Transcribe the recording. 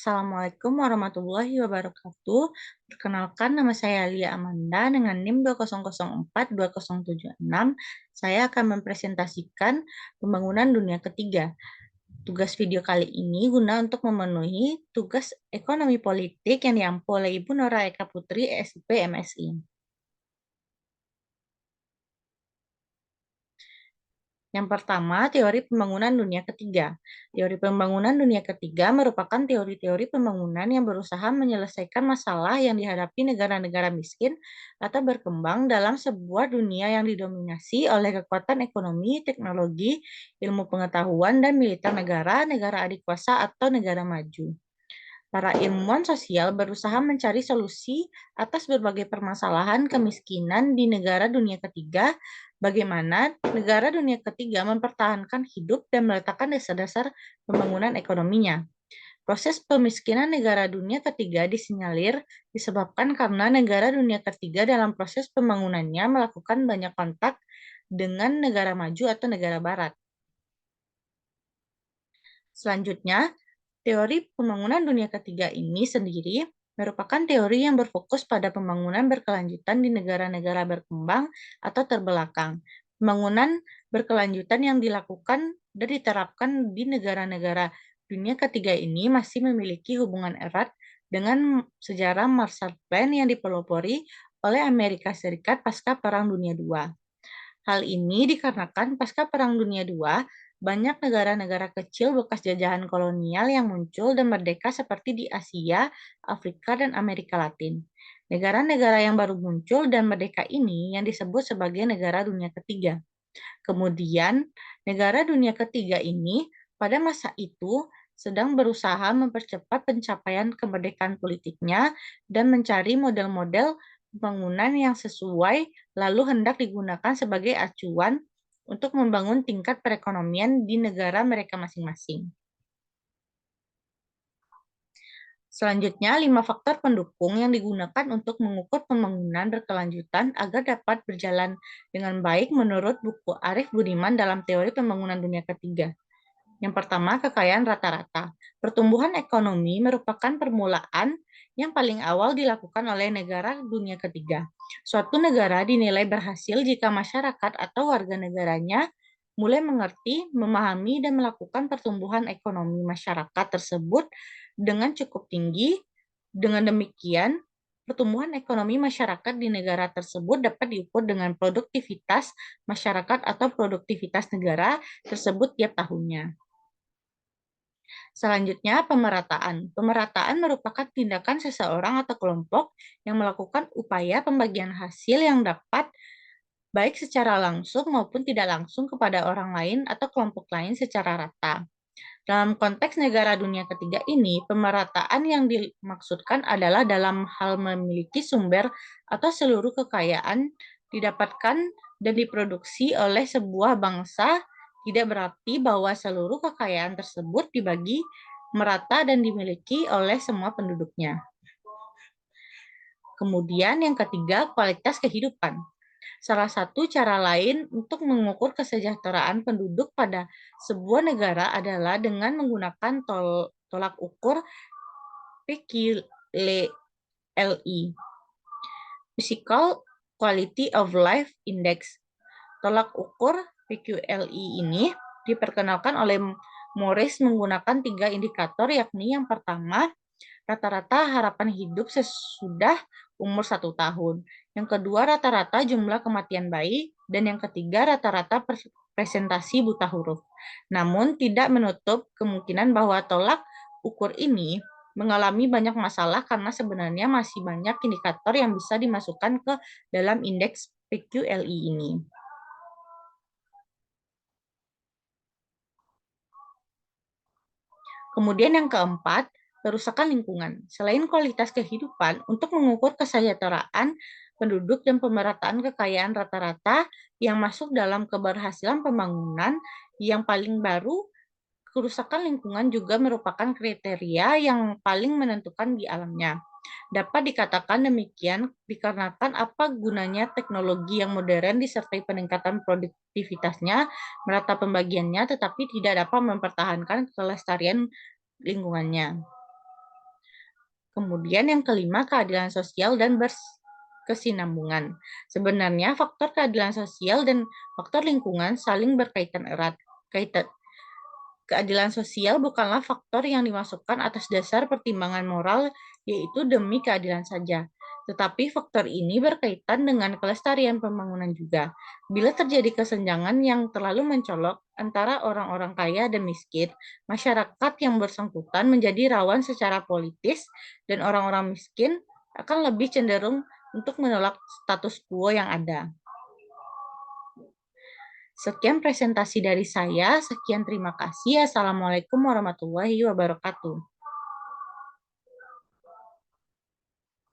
Assalamualaikum warahmatullahi wabarakatuh. Perkenalkan, nama saya Lia Amanda dengan NIM 20042076. Saya akan mempresentasikan pembangunan dunia ketiga. Tugas video kali ini guna untuk memenuhi tugas ekonomi politik yang diampu oleh Ibu Nora Eka Putri, SIP MSI. Yang pertama, teori pembangunan dunia ketiga. Teori pembangunan dunia ketiga merupakan teori-teori pembangunan yang berusaha menyelesaikan masalah yang dihadapi negara-negara miskin atau berkembang dalam sebuah dunia yang didominasi oleh kekuatan ekonomi, teknologi, ilmu pengetahuan, dan militer negara, negara adik kuasa, atau negara maju. Para ilmuwan sosial berusaha mencari solusi atas berbagai permasalahan kemiskinan di negara dunia ketiga, bagaimana negara dunia ketiga mempertahankan hidup dan meletakkan dasar-dasar pembangunan ekonominya. Proses pemiskinan negara dunia ketiga disinyalir disebabkan karena negara dunia ketiga dalam proses pembangunannya melakukan banyak kontak dengan negara maju atau negara barat. Selanjutnya, teori pembangunan dunia ketiga ini sendiri merupakan teori yang berfokus pada pembangunan berkelanjutan di negara-negara berkembang atau terbelakang. Pembangunan berkelanjutan yang dilakukan dan diterapkan di negara-negara dunia ketiga ini masih memiliki hubungan erat dengan sejarah Marshall Plan yang dipelopori oleh Amerika Serikat pasca Perang Dunia II. Hal ini dikarenakan pasca Perang Dunia II, banyak negara-negara kecil bekas jajahan kolonial yang muncul dan merdeka seperti di Asia, Afrika, dan Amerika Latin. Negara-negara yang baru muncul dan merdeka ini yang disebut sebagai negara dunia ketiga. Kemudian, negara dunia ketiga ini pada masa itu sedang berusaha mempercepat pencapaian kemerdekaan politiknya dan mencari model-model pembangunan yang sesuai, lalu hendak digunakan sebagai acuan untuk membangun tingkat perekonomian di negara mereka masing-masing. Selanjutnya, 5 faktor pendukung yang digunakan untuk mengukur pembangunan berkelanjutan agar dapat berjalan dengan baik menurut buku Arif Budiman dalam teori pembangunan dunia ketiga. Yang pertama, kekayaan rata-rata. Pertumbuhan ekonomi merupakan permulaan yang paling awal dilakukan oleh negara dunia ketiga. Suatu negara dinilai berhasil jika masyarakat atau warga negaranya mulai mengerti, memahami, dan melakukan pertumbuhan ekonomi masyarakat tersebut dengan cukup tinggi. Dengan demikian, pertumbuhan ekonomi masyarakat di negara tersebut dapat diukur dengan produktivitas masyarakat atau produktivitas negara tersebut tiap tahunnya. Selanjutnya, pemerataan. Pemerataan merupakan tindakan seseorang atau kelompok yang melakukan upaya pembagian hasil yang dapat baik secara langsung maupun tidak langsung kepada orang lain atau kelompok lain secara rata. Dalam konteks negara dunia ketiga ini, pemerataan yang dimaksudkan adalah dalam hal memiliki sumber atau seluruh kekayaan didapatkan dan diproduksi oleh sebuah bangsa, tidak berarti bahwa seluruh kekayaan tersebut dibagi merata dan dimiliki oleh semua penduduknya. Kemudian yang ketiga, kualitas kehidupan. Salah satu cara lain untuk mengukur kesejahteraan penduduk pada sebuah negara adalah dengan menggunakan tolak ukur PQLI, Physical Quality of Life Index. Tolak ukur PQLI ini diperkenalkan oleh Morris menggunakan 3 indikator, yakni yang pertama, rata-rata harapan hidup sesudah umur 1 tahun. Yang kedua, rata-rata jumlah kematian bayi. Dan yang ketiga, rata-rata presentasi buta huruf. Namun, tidak menutup kemungkinan bahwa tolak ukur ini mengalami banyak masalah karena sebenarnya masih banyak indikator yang bisa dimasukkan ke dalam indeks PQLI ini. Kemudian yang keempat, kerusakan lingkungan. Selain kualitas kehidupan, untuk mengukur kesejahteraan penduduk dan pemerataan kekayaan rata-rata yang masuk dalam keberhasilan pembangunan yang paling baru, kerusakan lingkungan juga merupakan kriteria yang paling menentukan di alamnya. Dapat dikatakan demikian dikarenakan apa gunanya teknologi yang modern disertai peningkatan produktivitasnya, merata pembagiannya, tetapi tidak dapat mempertahankan kelestarian lingkungannya. Kemudian yang kelima, keadilan sosial dan berkesinambungan. Sebenarnya faktor keadilan sosial dan faktor lingkungan saling berkaitan erat. Keadilan sosial bukanlah faktor yang dimasukkan atas dasar pertimbangan moral, yaitu demi keadilan saja. Tetapi faktor ini berkaitan dengan kelestarian pembangunan juga. Bila terjadi kesenjangan yang terlalu mencolok antara orang-orang kaya dan miskin, masyarakat yang bersangkutan menjadi rawan secara politis dan orang-orang miskin akan lebih cenderung untuk menolak status quo yang ada. Sekian presentasi dari saya. Sekian terima kasih. Assalamualaikum warahmatullahi wabarakatuh.